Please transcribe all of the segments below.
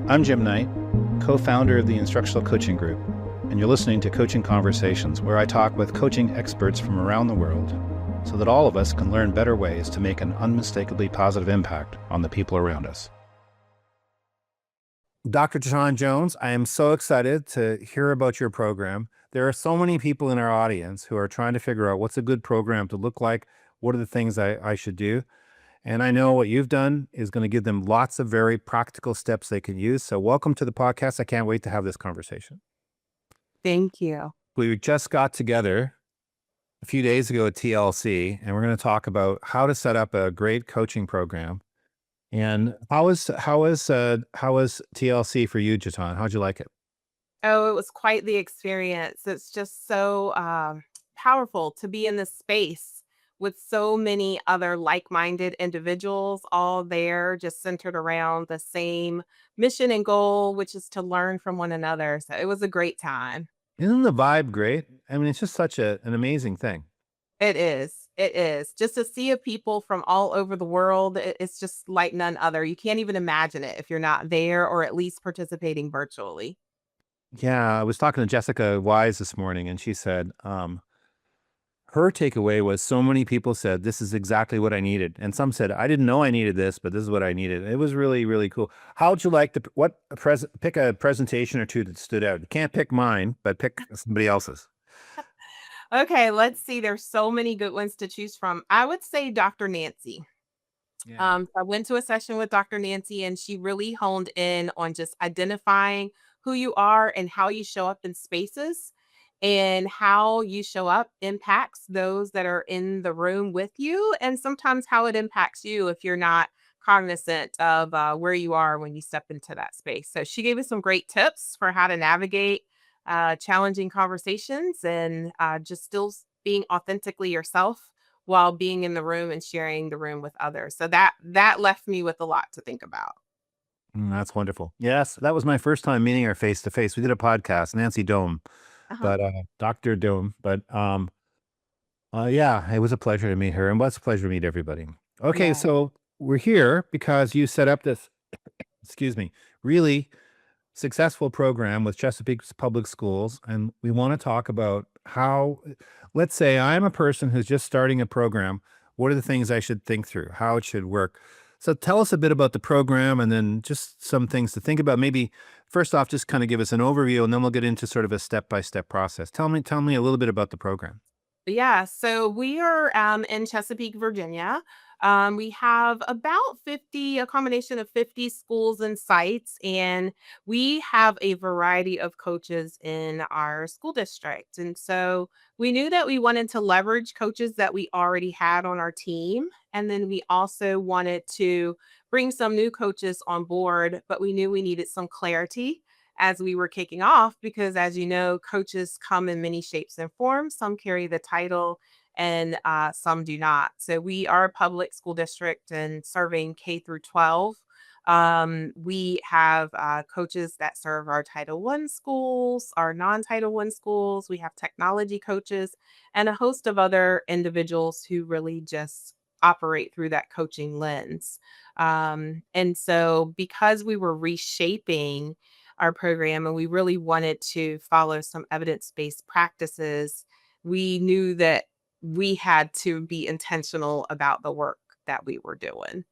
I'm Jim Knight, co-founder of the Instructional Coaching Group, and you're listening to Coaching Conversations, where I talk with coaching experts from around the world so that all of us can learn better ways to make an unmistakably positive impact on the people around us. Dr. Jataune Jones, I am so excited to hear about your program. There are so many people in our audience who are trying to figure out what's a good program to look like, what are the things I should do. And I know what you've done is going to give them lots of very practical steps they can use. So welcome to the podcast. I can't wait to have this conversation. Thank you. We just got together a few days ago at TLC, and we're going to talk about how to set up a great coaching program. And how was TLC for you, Jataune? How'd you like it? Oh, it was quite the experience. It's just so powerful to be in this space with so many other like-minded individuals, all there, just centered around the same mission and goal, which is to learn from one another. So it was a great time. Isn't the vibe great? I mean, it's just such an amazing thing. It is. It is. Just to see a people from all over the world, it's just like none other. You can't even imagine it if you're not there or at least participating virtually. Yeah, I was talking to Jessica Wise this morning, and she said, her takeaway was so many people said, this is exactly what I needed. And some said, I didn't know I needed this, but this is what I needed. It was really, really cool. How'd you like to, pick a presentation or two that stood out? You can't pick mine, but pick somebody else's. Okay, let's see. There's so many good ones to choose from. I would say Dr. Nancy. Yeah. I went to a session with Dr. Nancy, and she really honed in on just identifying who you are and how you show up in spaces, and how you show up impacts those that are in the room with you, and sometimes how it impacts you if you're not cognizant of where you are when you step into that space. So she gave us some great tips for how to navigate challenging conversations and just still being authentically yourself while being in the room and sharing the room with others. So that left me with a lot to think about. That's wonderful. Yes, that was my first time meeting her face to face. We did a podcast, Nancy Dome, Uh-huh. but Dr. Dome. But yeah, it was a pleasure to meet her, and what's a pleasure to meet everybody. Okay, Yeah. so we're here because you set up this, excuse me, really successful program with Chesapeake Public Schools, and we want to talk about how, let's say I'm a person who's just starting a program. What are the things I should think through, how it should work? So tell us a bit about the program and then just some things to think about. Maybe first off, just kind of give us an overview and then we'll get into sort of a step-by-step process. Tell me a little bit about the program. Yeah, so we are in Chesapeake, Virginia. We have about 50, a combination of 50 schools and sites, and we have a variety of coaches in our school district. And so we knew that we wanted to leverage coaches that we already had on our team. And then we also wanted to bring some new coaches on board, but we knew we needed some clarity as we were kicking off because, as you know, coaches come in many shapes and forms. Some carry the title and some do not. So we are a public school district and serving K through 12. We have coaches that serve our Title I schools, our non-Title I schools. We have technology coaches and a host of other individuals who really just operate through that coaching lens. And so because we were reshaping our program and we really wanted to follow some evidence-based practices, we knew that we had to be intentional about the work that we were doing.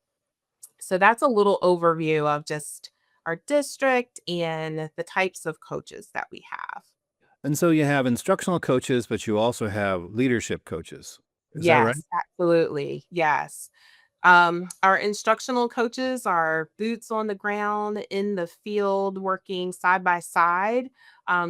So that's a little overview of just our district and the types of coaches that we have. And so you have instructional coaches, but you also have leadership coaches. Is that right? Yes, absolutely. Yes. Our instructional coaches are boots on the ground in the field, working side by side,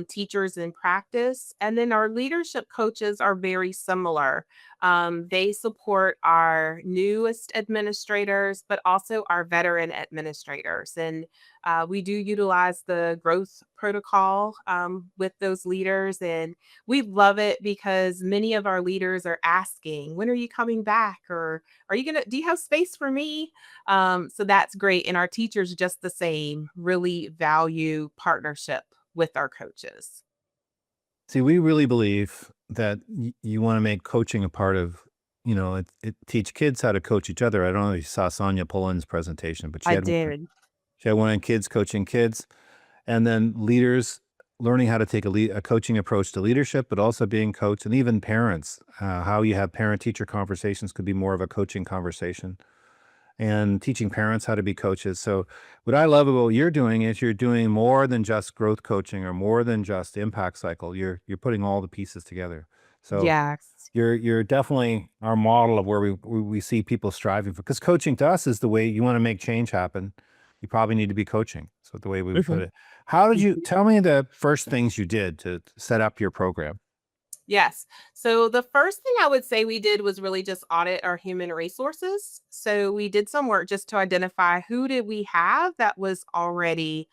teachers in practice. And then our leadership coaches are very similar. They support our newest administrators, but also our veteran administrators. And we do utilize the growth protocol with those leaders. And we love it because many of our leaders are asking, when are you coming back? Or do you have space for me? So that's great. And our teachers, just the same, really value partnership with our coaches. See, we really believe that you want to make coaching a part of, it teach kids how to coach each other. I don't know if you saw Sonia Poland's presentation, but she I had did. So you had one on kids coaching kids, and then leaders learning how to take a coaching approach to leadership, but also being coached, and even parents, how you have parent-teacher conversations could be more of a coaching conversation, and teaching parents how to be coaches. So what I love about what you're doing is you're doing more than just growth coaching or more than just impact cycle. You're putting all the pieces together. So Yes. you're definitely our model of where we see people striving for. Because coaching to us is the way you want to make change happen. You probably need to be coaching. So the way we would put Mhm. it. How did you Mhm. tell me the first things you did to set up your program? Yes. So the first thing I would say we did was really just audit our human resources. So we did some work just to identify who did we have that was already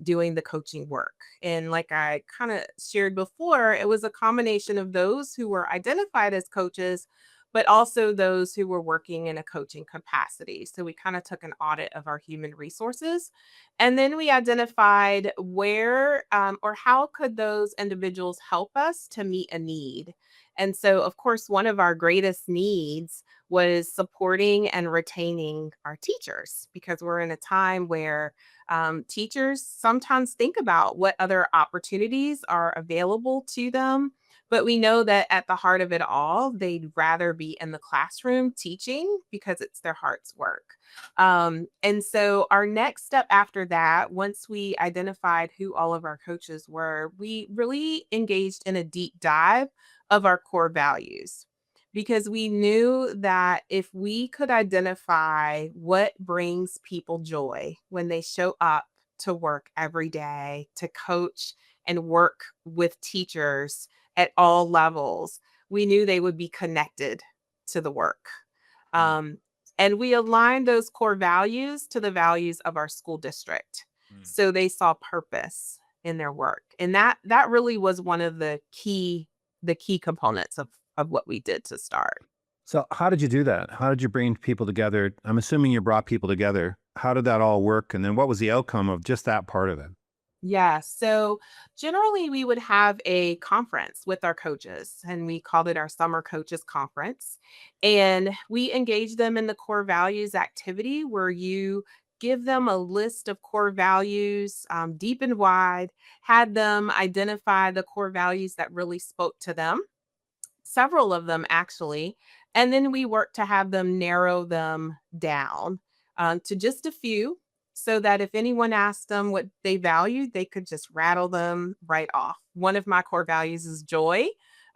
doing the coaching work. And like I kind of shared before, it was a combination of those who were identified as coaches, but also those who were working in a coaching capacity. So we kind of took an audit of our human resources, and then we identified where or how could those individuals help us to meet a need. And so, of course, one of our greatest needs was supporting and retaining our teachers because we're in a time where teachers sometimes think about what other opportunities are available to them. But we know that at the heart of it all, they'd rather be in the classroom teaching because it's their heart's work. And so our next step after that, once we identified who all of our coaches were, we really engaged in a deep dive of our core values because we knew that if we could identify what brings people joy when they show up to work every day to coach and work with teachers at all levels, we knew they would be connected to the work. Mm, Um, and we aligned those core values to the values of our school district. mm. So they saw purpose in their work. And that really was one of the key components of what we did to start. So how did you do that? How did you bring people together? I'm assuming you brought people together. How did that all work? And then what was the outcome of just that part of it? Yeah. So generally, we would have a conference with our coaches, and we called it our Summer Coaches Conference. And we engaged them in the core values activity where you give them a list of core values, deep and wide, had them identify the core values that really spoke to them, several of them actually. And then we work to have them narrow them down to just a few so that if anyone asked them what they valued, they could just rattle them right off. One of my core values is joy.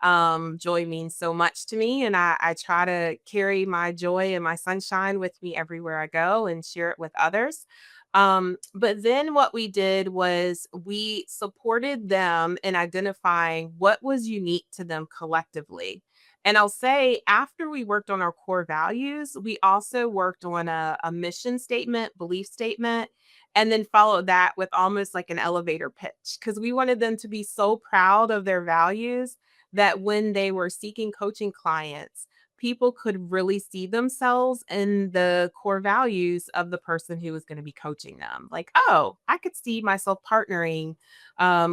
Joy means so much to me, and I try to carry my joy and my sunshine with me everywhere I go and share it with others. But then what we did was we supported them in identifying what was unique to them collectively. And I'll say, after we worked on our core values, we also worked on a mission statement, belief statement, and then followed that with almost like an elevator pitch because we wanted them to be so proud of their values that when they were seeking coaching clients, people could really see themselves in the core values of the person who was going to be coaching them. Like, oh, I could see myself partnering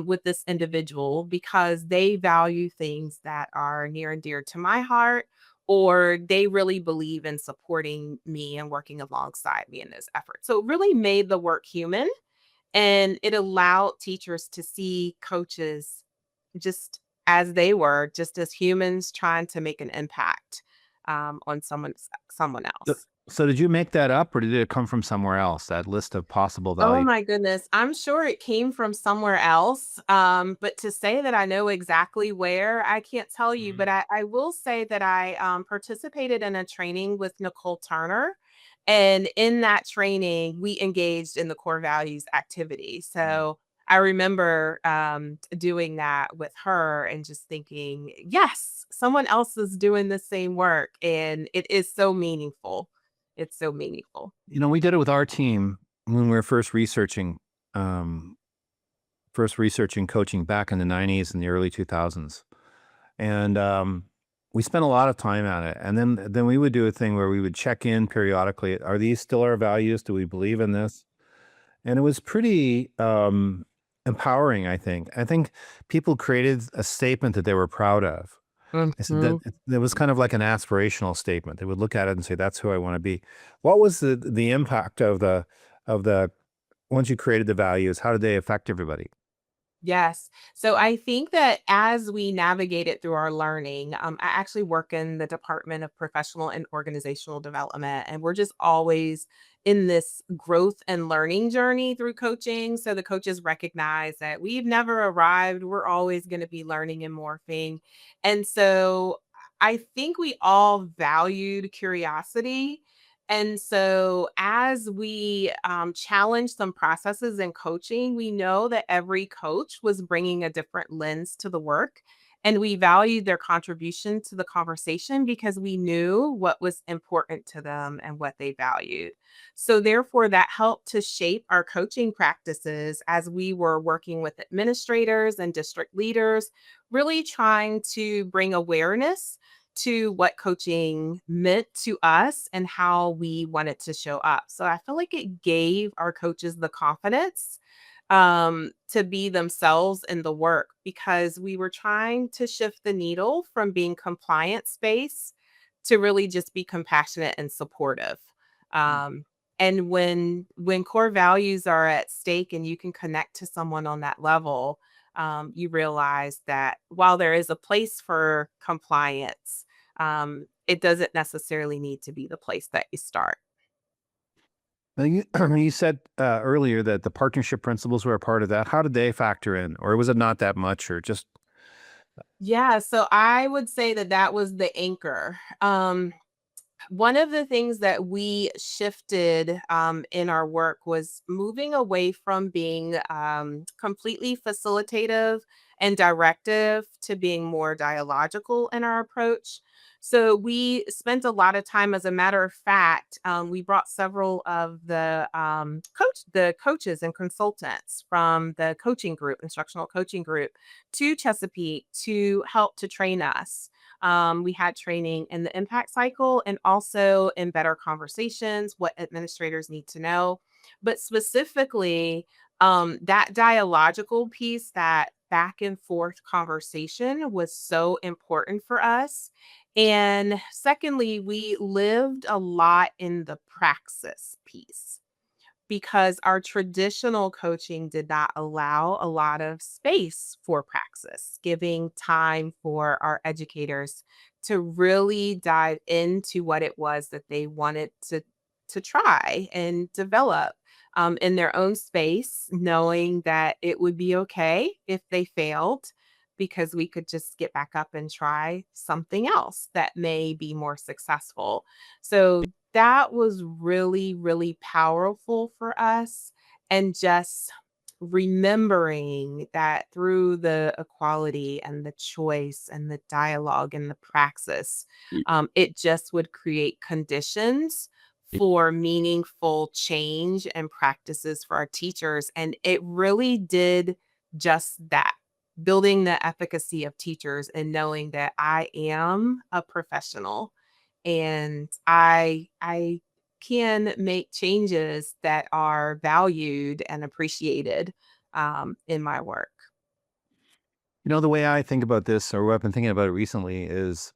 with this individual because they value things that are near and dear to my heart, or they really believe in supporting me and working alongside me in those efforts. So it really made the work human, and it allowed teachers to see coaches just as they were, just as humans trying to make an impact on someone So else. so did you make that up or did it come from somewhere else, that list of possible Oh value? my goodness. I'm sure it came from somewhere else. But to say that I know exactly where, I can't tell you. Mhm. But I will say that I participated in a training with Nicole Turner. And in that training, we engaged in the core values activity. Mm. So I remember doing that with her and just thinking, yes, someone else is doing the same work. And it is so meaningful. It's so meaningful. We did it with our team when we were first researching coaching back in the 90s and the early 2000s. And we spent a lot of time at it. And then we would do a thing where we would check in periodically. Are these still our values? Do we believe in this? And it was pretty empowering, I think. I think people created a statement that they were proud of. I said that Mhm. it was kind of like an aspirational statement. They would look at it and say, "That's who I want to be." What was the impact of the once you created the values, how did they affect everybody? Yes. So I think that as we navigate it through our learning, I actually work in the Department of Professional and Organizational Development, and we're just always in this growth and learning journey through coaching. So the coaches recognize that we've never arrived. We're always going to be learning and morphing. And so I think we all valued curiosity, and so, as we challenge some processes in coaching, we know that every coach was bringing a different lens to the work. And we valued their contribution to the conversation because we knew what was important to them and what they valued. So, therefore, that helped to shape our coaching practices as we were working with administrators and district leaders, really trying to bring awareness to what coaching meant to us and how we wanted to show up. So I feel like it gave our coaches the confidence to be themselves in the work because we were trying to shift the needle from being compliance space to really just be compassionate and supportive. Um, and when core values are at stake and you can connect to someone on that level, you realize that while there is a place for compliance, it doesn't necessarily need to be the place that you start. Now you, you said earlier that the partnership principles were a part of that. How did they factor in, or was it not that much, or just Yeah, so I would say that that was the anchor. One of the things that we shifted in our work was moving away from being completely facilitative and directive to being more dialogical in our approach. So we spent a lot of time, as a matter of fact, we brought several of the coaches and consultants from the coaching group, instructional coaching group, to Chesapeake to help to train us. We had training in the impact cycle and also in better conversations, what administrators need to know. But specifically, that dialogical piece, that back and forth conversation was so important for us. And secondly, we lived a lot in the praxis piece because our traditional coaching did not allow a lot of space for praxis, giving time for our educators to really dive into what it was that they wanted to try and develop in their own space, knowing that it would be okay if they failed because we could just get back up and try something else that may be more successful. So that was really, really powerful for us. And just remembering that through the equality and the choice and the dialogue and the praxis, it just would create conditions for meaningful change and practices for our teachers. And it really did just that, building the efficacy of teachers and knowing that I am a professional and I can make changes that are valued and appreciated in my work. the way I think about this, or what I've been thinking about it recently, is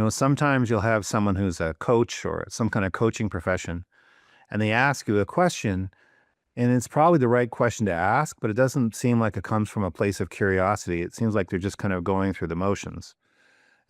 sometimes you'll have someone who's a coach or some kind of coaching profession, and they ask you a question, and it's probably the right question to ask, but it doesn't seem like it comes from a place of curiosity. It seems like they're just kind of going through the motions.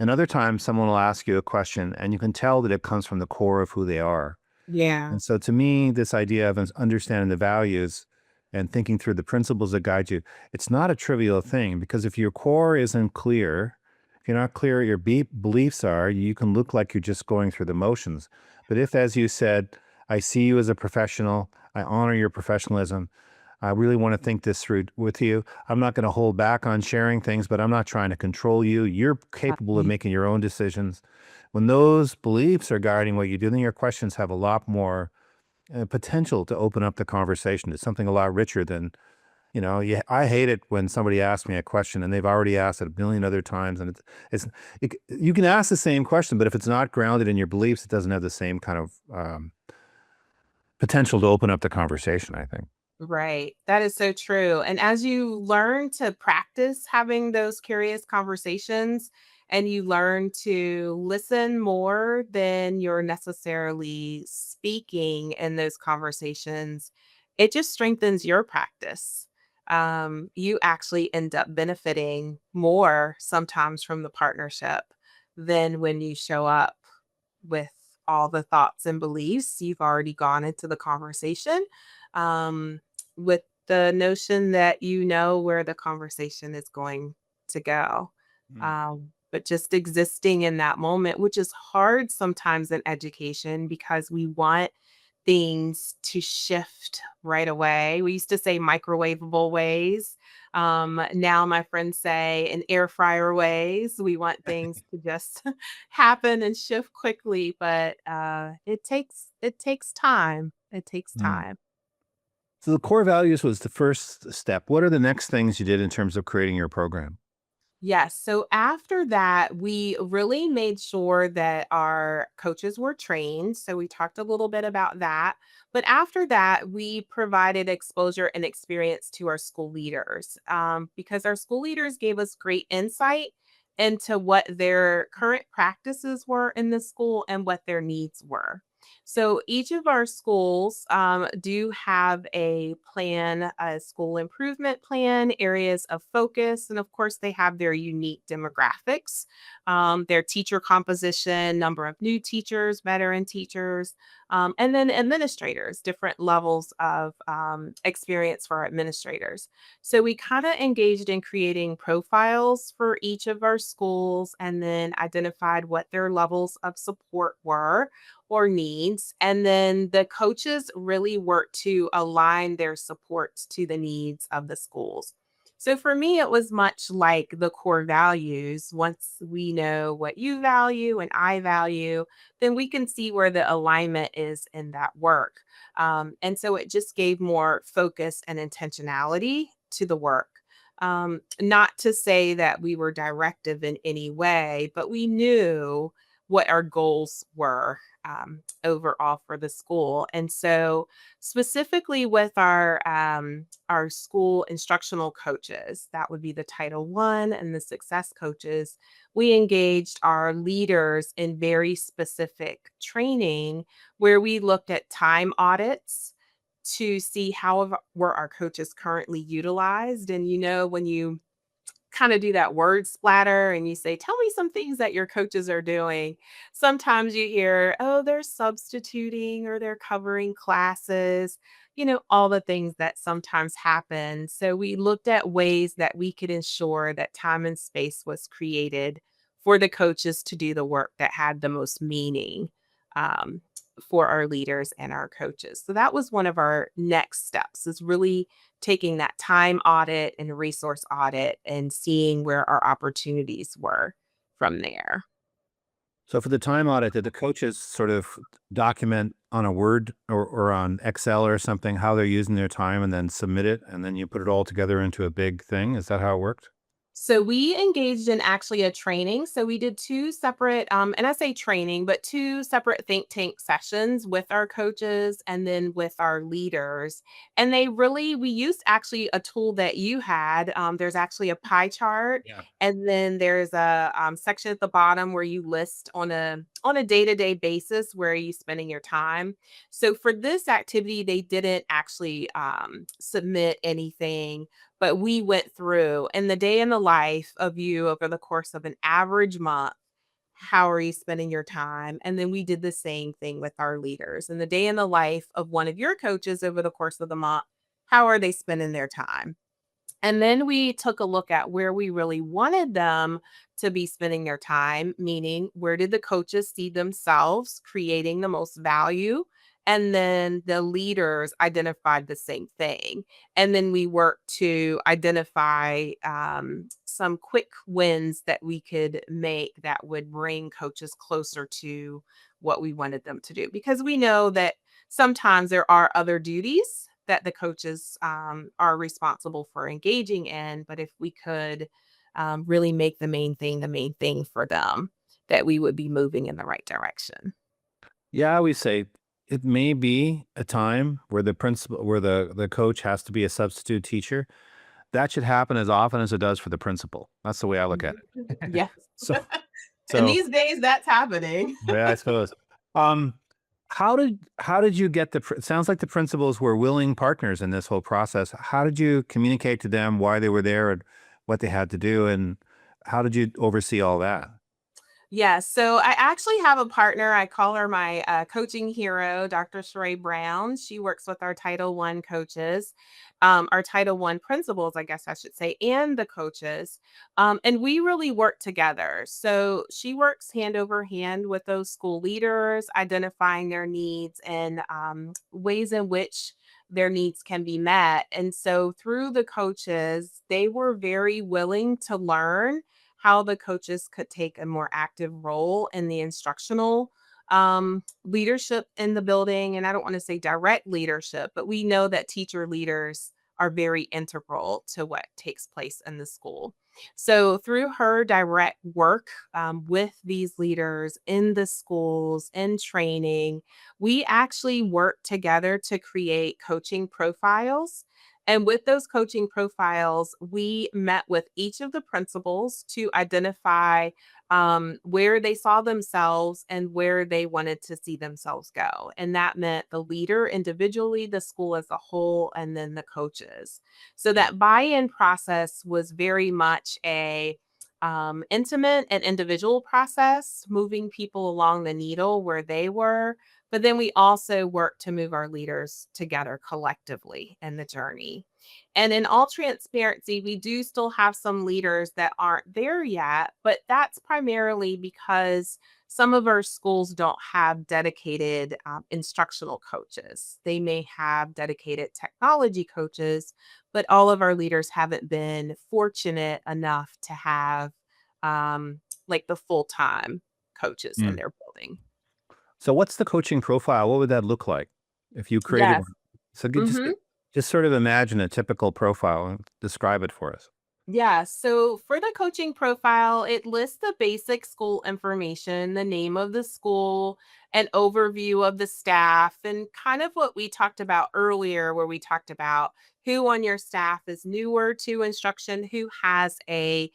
And other times, someone will ask you a question, and you can tell that it comes from the core of who they are. Yeah. And so to me, this idea of understanding the values and thinking through the principles that guide you, it's not a trivial thing because if your core isn't clear, if you're not clear what your beliefs are, you can look like you're just going through the motions. But if, as you said, I see you as a professional, I honor your professionalism, I really want to think this through with you. I'm not going to hold back on sharing things, but I'm not trying to control you. You're capable of Exactly. making your own decisions. When those beliefs are guiding what you do, then your questions have a lot more potential to open up the conversation. It's something a lot richer than, yeah, I hate it when somebody asks me a question and they've already asked it a million other times. And you can ask the same question, but if it's not grounded in your beliefs, it doesn't have the same kind of potential to open up the conversation, I think. Right. That is so true. And as you learn to practice having those curious conversations and you learn to listen more than you're necessarily speaking in those conversations, it just strengthens your practice. You actually end up benefiting more sometimes from the partnership than when you show up with all the thoughts and beliefs. You've already gone into the conversation um, with the notion that you know where the conversation is going to go. Mm, But just existing in that moment, which is hard sometimes in education because we want things to shift right away. We used to say microwavable ways. Now my friends say in air fryer ways. We want things to just happen and shift quickly, but it takes time. It takes mm. time. So the core values was the first step. What are the next things you did in terms of creating your program? Yes. So after that, we really made sure that our coaches were trained. So we talked a little bit about that. But after that, we provided exposure and experience to our school leaders because our school leaders gave us great insight into what their current practices were in the school and what their needs were. So each of our schools do have a plan, a school improvement plan, areas of focus, and of course, they have their unique demographics, their teacher composition, number of new teachers, veteran teachers, and then administrators, different levels of experience for our administrators. So we kind of engaged in creating profiles for each of our schools and then identified what their levels of support were or needs. And then the coaches really work to align their supports to the needs of the schools. So for me, it was much like the core values. Once we know what you value and I value, then we can see where the alignment is in that work. And so it just gave more focus and intentionality to the work. Not to say that we were directive in any way, but we knew what our goals were overall for the school. And so, specifically with our school instructional coaches, that would be the Title One and the success coaches. We engaged our leaders in very specific training where we looked at time audits to see were our coaches currently utilized. And when you kind of do that word splatter and you say, tell me some things that your coaches are doing. Sometimes you hear, oh, they're substituting or they're covering classes, all the things that sometimes happen. So we looked at ways that we could ensure that time and space was created for the coaches to do the work that had the most meaning um, for our leaders and our coaches. So that was one of our next steps is really taking that time audit and resource audit and seeing where our opportunities were from there. So for the time audit, did the coaches sort of document on a Word or on Excel or something how they're using their time and then submit it, and then you put it all together into a big thing? Is that how it worked? So we engaged in actually a training. So we did two separate, and I say training, but two separate think tank sessions with our coaches and then with our leaders. And we used actually a tool that you had. There's actually a pie chart, Yeah. and then there's a section at the bottom where you list on a day-to-day basis where are you spending your time. So for this activity, they didn't actually submit anything, but we went through and the day in the life of you over the course of an average month. How are you spending your time? And then we did the same thing with our leaders. And the day in the life of one of your coaches over the course of the month, how are they spending their time? And then we took a look at where we really wanted them to be spending their time, meaning where did the coaches see themselves creating the most value? And then the leaders identified the same thing. And then we worked to identify some quick wins that we could make that would bring coaches closer to what we wanted them to do. Because we know that sometimes there are other duties that the coaches are responsible for engaging in. But if we could really make the main thing for them, that we would be moving in the right direction. Yeah, I always say it may be a time where the coach has to be a substitute teacher. That should happen as often as it does for the principal. That's the way I look at Mhm. it. Yes. So And so these days, that's happening. yeah, I suppose. Um, how did you get it sounds like the principals were willing partners in this whole process. How did you communicate to them why they were there and what they had to do, and how did you oversee all that? Yes. So I actually have a partner. I call her my coaching hero, Dr. Sheree Brown. She works with our Title One coaches, our Title One principals, I guess I should say, and the coaches. And we really work together. So she works hand over hand with those school leaders, identifying their needs and ways in which their needs can be met. And so through the coaches, they were very willing to learn how the coaches could take a more active role in the instructional leadership in the building. And I don't want to say direct leadership, but we know that teacher leaders are very integral to what takes place in the school. So, through her direct work with these leaders in the schools, in training, we actually work together to create coaching profiles, and with those coaching profiles, we met with each of the principals to identify where they saw themselves and where they wanted to see themselves go. And that meant the leader individually, the school as a whole, and then the coaches. So Mm, that buy in process was very much a intimate and individual process, moving people along the needle where they were, but then we also work to move our leaders together collectively in the journey. And in all transparency, we do still have some leaders that aren't there yet, but that's primarily because some of our schools don't have dedicated instructional coaches. They may have dedicated technology coaches, but all of our leaders haven't been fortunate enough to have like the full time coaches in mm. their building. So what's the coaching profile? What would that look like if you created Yes. one? So Mhm. just sort of imagine a typical profile and describe it for us. Yeah. So for the coaching profile, it lists the basic school information, the name of the school, an overview of the staff, and kind of what we talked about earlier, where we talked about who on your staff is newer to instruction, who has a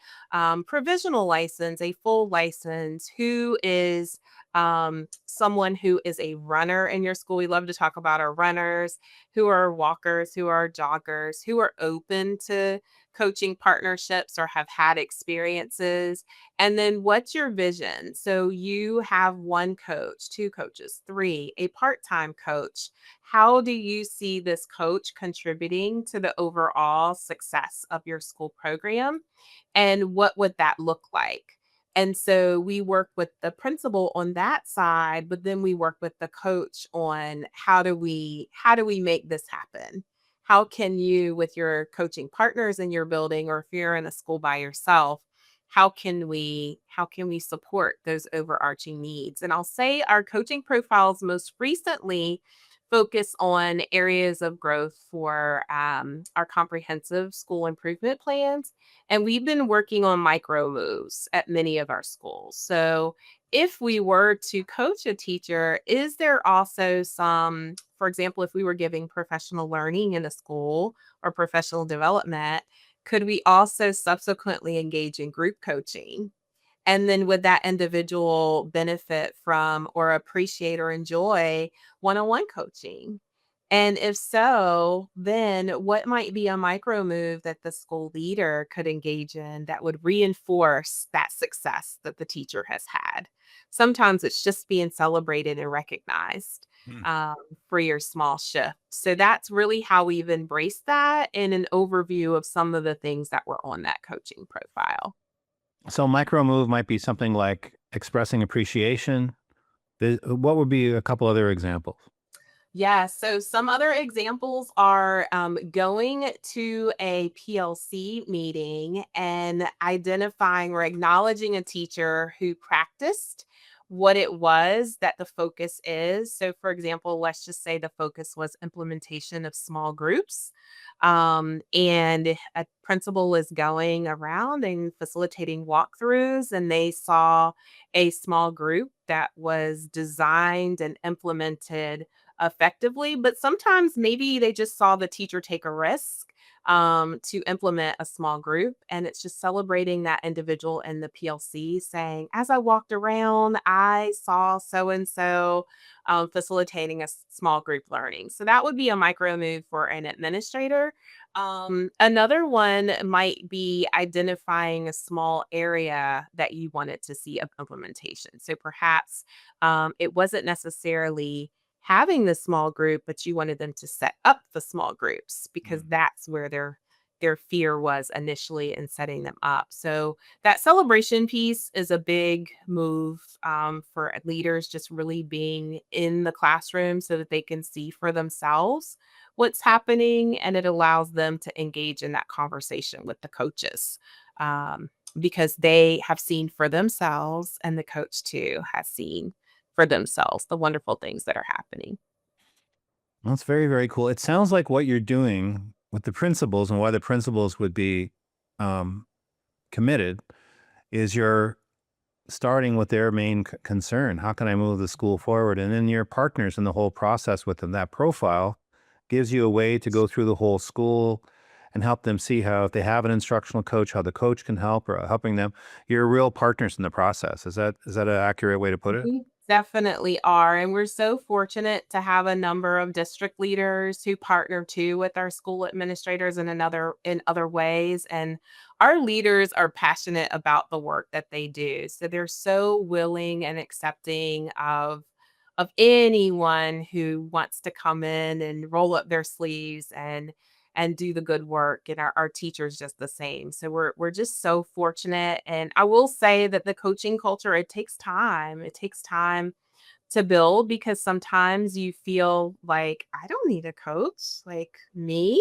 provisional license, a full license, who is someone who is a runner in your school. We love to talk about our runners, who are walkers, who are joggers, who are open to coaching partnerships or have had experiences? And then what's your vision? So you have one coach, two coaches, three, a part time coach. How do you see this coach contributing to the overall success of your school program? And what would that look like? And so we work with the principal on that side, but then we work with the coach on how do we make this happen? How can you, with your coaching partners in your building, or if you're in a school by yourself, how can we support those overarching needs? And I'll say our coaching profiles most recently focus on areas of growth for our comprehensive school improvement plans, and we've been working on micro moves at many of our schools. So if we were to coach a teacher, is there also some, for example, if we were giving professional learning in a school or professional development, could we also subsequently engage in group coaching? And then would that individual benefit from or appreciate or enjoy one on one coaching? And if so, then what might be a micro move that the school leader could engage in that would reinforce that success that the teacher has had? Sometimes it's just being celebrated and recognized Mm. um, for your small shift. So that's really how we've embraced that in an overview of some of the things that were on that coaching profile. So micro move might be something like expressing appreciation. What would be a couple other examples? Yeah. So some other examples are going to a PLC meeting and identifying or acknowledging a teacher who practiced what it was that the focus is. So, for example, let's just say the focus was implementation of small groups. And a principal is going around and facilitating walkthroughs, and they saw a small group that was designed and implemented effectively. But sometimes maybe they just saw the teacher take a risk to implement a small group. And it's just celebrating that individual in the PLC saying, as I walked around, I saw so and so facilitating a small group learning. So that would be a micro move for an administrator. Another one might be identifying a small area that you wanted to see of implementation. So perhaps it wasn't necessarily having the small group, but you wanted them to set up the small groups because Mm. that's where their fear was initially in setting them up. So that celebration piece is a big move for leaders, just really being in the classroom so that they can see for themselves what's happening, and it allows them to engage in that conversation with the coaches because they have seen for themselves, and the coach too has seen for themselves the wonderful things that are happening. That's very, very cool. It sounds like what you're doing with the principals and why the principals would be um, committed is you're starting with their main concern. How can I move the school forward? And then your partners in the whole process with them. That profile gives you a way to go through the whole school and help them see how, if they have an instructional coach, how the coach can help or helping them. You're real partners in the process. Is that an accurate way to put it? We definitely are. And we're so fortunate to have a number of district leaders who partner too with our school administrators in other ways. And our leaders are passionate about the work that they do. So they're so willing and accepting of anyone who wants to come in and roll up their sleeves and do the good work, and our teachers just the same. So we're just so fortunate. And I will say that the coaching culture, it takes time. It takes time to build because sometimes you feel like I don't need a coach, like me.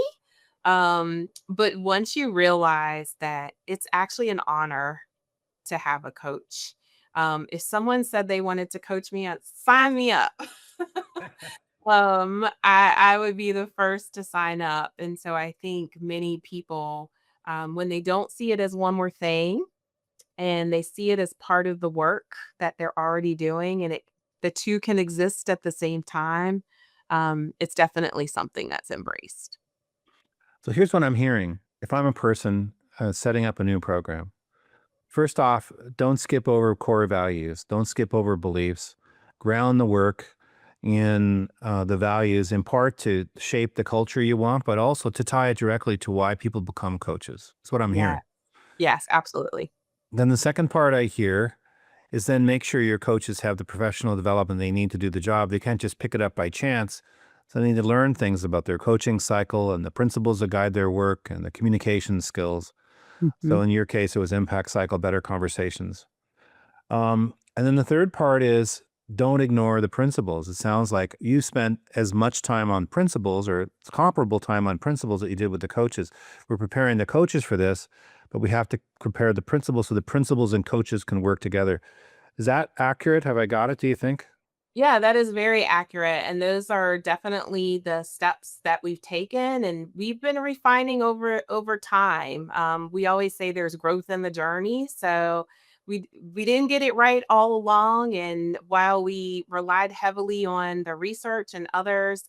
But once you realize that it's actually an honor to have a coach. If someone said they wanted to coach me, sign me up. I would be the first to sign up, and so I think many people, when they don't see it as one more thing and they see it as part of the work that they're already doing, and it the 2 can exist at the same time, it's definitely something that's embraced. So here's what I'm hearing. If I'm a person setting up a new program, first off, don't skip over core values. Don't skip over beliefs. Ground the work in the values, in part to shape the culture you want, but also to tie it directly to why people become coaches. That's what I'm Yeah. hearing. Yes, absolutely. Then the second part I hear is then make sure your coaches have the professional development they need to do the job. They can't just pick it up by chance. So they need to learn things about their coaching cycle and the principles that guide their work and the communication skills. So Mhm. in your case, it was impact cycle, better conversations. And then the third part is don't ignore the principles. It sounds like you spent as much time on principles or comparable time on principles that you did with the coaches. We're preparing the coaches for this, but we have to prepare the principles so the principals and coaches can work together. Is that accurate? Have I got it, do you think? Yeah, that is very accurate, and those are definitely the steps that we've taken, and we've been refining over time. We always say there's growth in the journey, so we didn't get it right all along, and while we relied heavily on the research and others,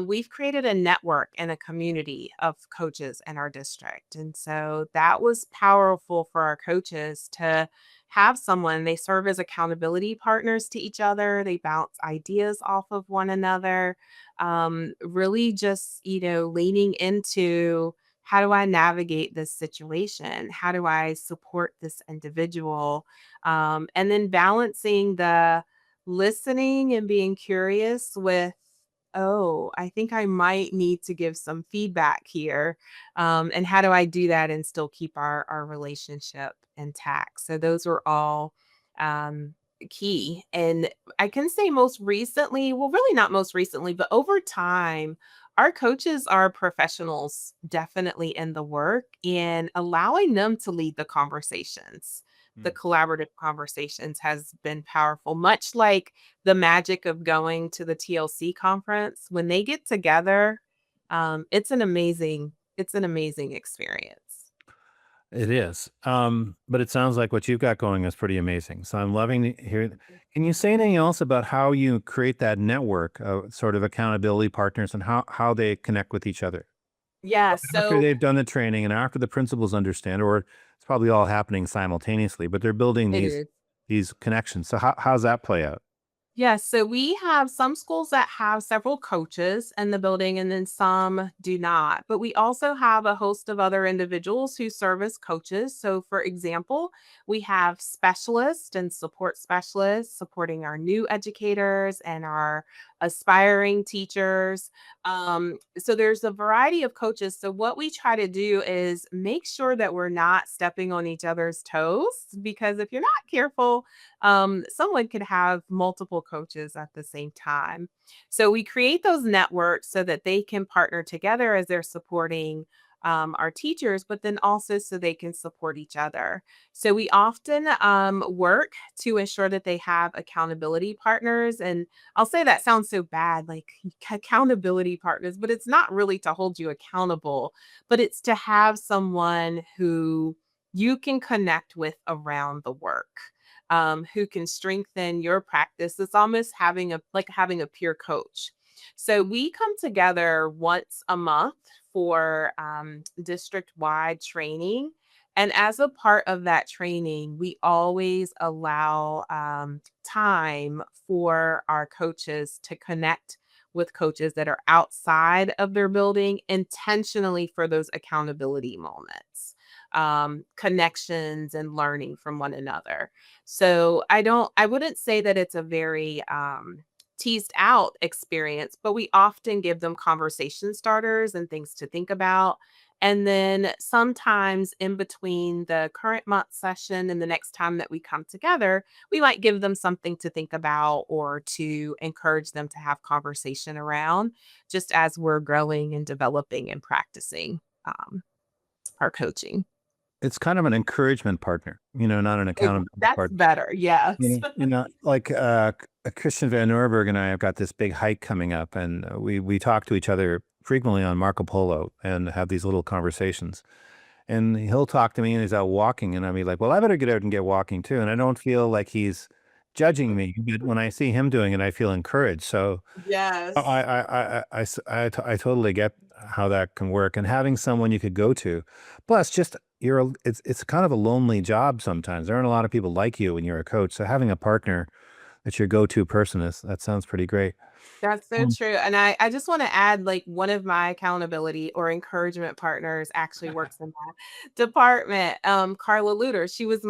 we've created a network and a community of coaches in our district, and so that was powerful for our coaches to have someone. They serve as accountability partners to each other. They bounce ideas off of one another. Really just, leaning into how do I navigate this situation? How do I support this individual? And then balancing the listening and being curious with, oh, I think I might need to give some feedback here. And how do I do that and still keep our relationship intact? So those were all um, key. And I can say most recently, well, really not most recently, but over time, our coaches are professionals definitely in the work and allowing them to lead the conversations. The Mm. collaborative conversations has been powerful, much like the magic of going to the TLC conference. When they get together, it's an amazing experience. It is. But it sounds like what you've got going is pretty amazing. So I'm loving to hear. Can you say anything else about how you create that network of sort of accountability partners and how they connect with each other Yeah, after so they've done the training and after the principals understand, or it's probably all happening simultaneously, but they're building it these is. these connections. So how's that play out? Yes, so we have some schools that have several coaches in the building and then some do not. But we also have a host of other individuals who serve as coaches. So, for example, we have specialists and support specialists supporting our new educators and our aspiring teachers. So, there's a variety of coaches. So, what we try to do is make sure that we're not stepping on each other's toes because if you're not careful, someone could have multiple coaches at the same time. So we create those networks so that they can partner together as they're supporting our teachers, but then also so they can support each other. So we often work to ensure that they have accountability partners. And I'll say that sounds so bad, like accountability partners, but it's not really to hold you accountable, but it's to have someone who you can connect with around the work, who can strengthen your practice. It's almost having a peer coach. So we come together once a month for district wide training. And as a part of that training, we always allow time for our coaches to connect with coaches that are outside of their building intentionally for those accountability moments, connections, and learning from one another. So I wouldn't say that it's a very teased out experience, but we often give them conversation starters and things to think about. And then sometimes in between the current month session and the next time that we come together, we might give them something to think about or to encourage them to have conversation around just as we're growing and developing and practicing our coaching. It's kind of an encouragement partner, not an accountability That's partner. better. Yes. Like Christian Van Norberg and I have got this big hike coming up, and we talk to each other frequently on Marco Polo and have these little conversations. And he'll talk to me, and he's out walking, and I'll be like, "Well, I better get out and get walking too." And I don't feel like he's judging me, but when I see him doing it, I feel encouraged. So Yes. I totally get how that can work, and having someone you could go to. Plus, just it's kind of a lonely job sometimes. There aren't a lot of people like you when you're a coach, so having a partner that's your go-to person is that sounds pretty great. That's so Um, true, and I just wanna add, like, one of my accountability or encouragement partners actually works in that department, Carla Luter. She was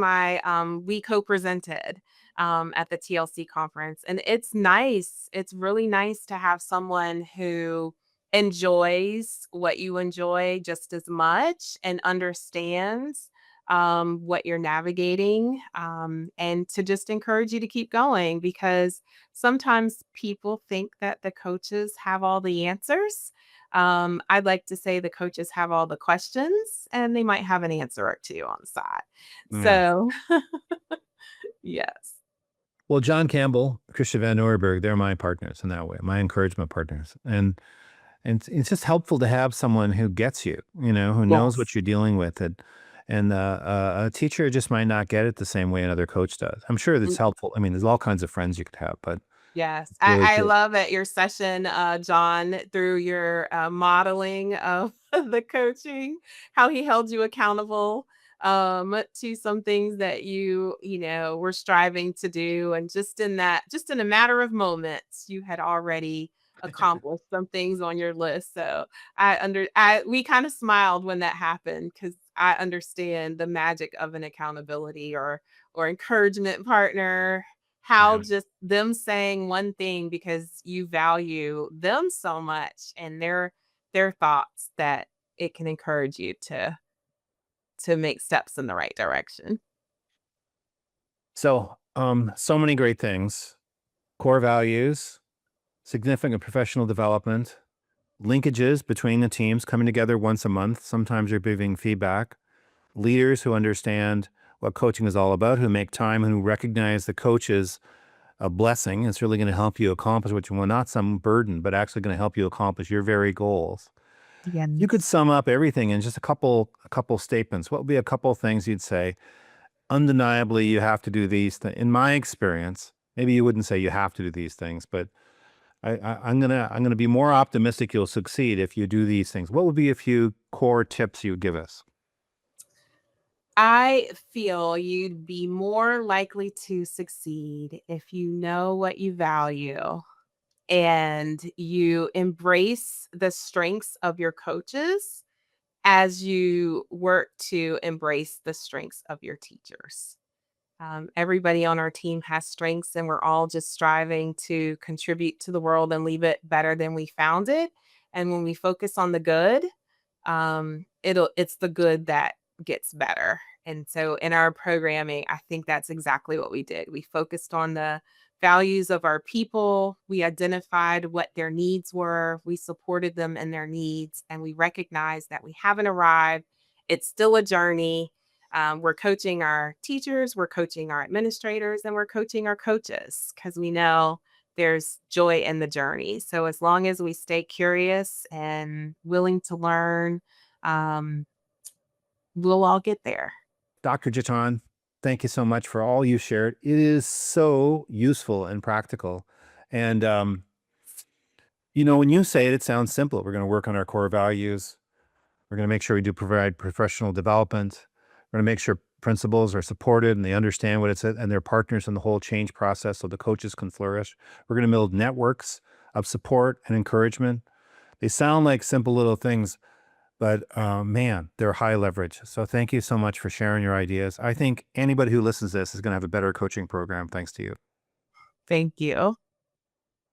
we co-presented, at the TLC conference, and it's really nice to have someone who enjoys what you enjoy just as much and understands, what you're navigating, and to just encourage you to keep going because sometimes people think that the coaches have all the answers. I'd like to say the coaches have all the questions and they might have an answer or two on the side. yeah. So, yes. Well, John Campbell, Christian Van Norberg, they're my partners in that way, my encouragement partners. And it's just helpful to have someone who gets you, who knows what Yes. you're dealing with. And a teacher just might not get it the same way another coach does. I'm sure that's helpful. I mean, there's all kinds of friends you could have, but Yes, it's really I good. love at your session, John, through your modeling of the coaching, how he held you accountable to some things that were striving to do. And just in a matter of moments, you had already accomplished some things on your list. So we kind of smiled when that happened because I understand the magic of an accountability or encouragement partner, how Yeah. just them saying one thing because you value them so much and their thoughts that it can encourage you to make steps in the right direction. So many great things, core values, significant professional development, linkages between the teams coming together once a month. Sometimes you're giving feedback, leaders who understand what coaching is all about, who make time, who recognize the coaches a blessing. It's really going to help you accomplish what you want, not some burden, but actually going to help you accomplish your very goals. You could Yes. sum up everything in just a couple statements. What would be a couple things you'd say? Undeniably, you have to do these things. In my experience, maybe you wouldn't say you have to do these things, but I'm gonna be more optimistic you'll succeed if you do these things. What would be a few core tips you'd give us? I feel you'd be more likely to succeed if you know what you value and you embrace the strengths of your coaches as you work to embrace the strengths of your teachers. Everybody on our team has strengths, and we're all just striving to contribute to the world and leave it better than we found it. And when we focus on the good, it's the good that gets better. And so in our programming, I think that's exactly what we did. We focused on the values of our people, we identified what their needs were, we supported them in their needs, and we recognized that we haven't arrived. It's still a journey. We're coaching our teachers, we're coaching our administrators, and we're coaching our coaches because we know there's joy in the journey. So as long as we stay curious and willing to learn, um, we'll all get there. Dr. Jataune, thank you so much for all you shared. It is so useful and practical. And, when you say it, it sounds simple. We're going to work on our core values. We're going to make sure we do provide professional development. We're going to make sure principals are supported and they understand what it's and they're partners in the whole change process so the coaches can flourish. We're going to build networks of support and encouragement. They sound like simple little things, but man, they're high leverage. So thank you so much for sharing your ideas. I think anybody who listens to this is going to have a better coaching program thanks to you. Thank you.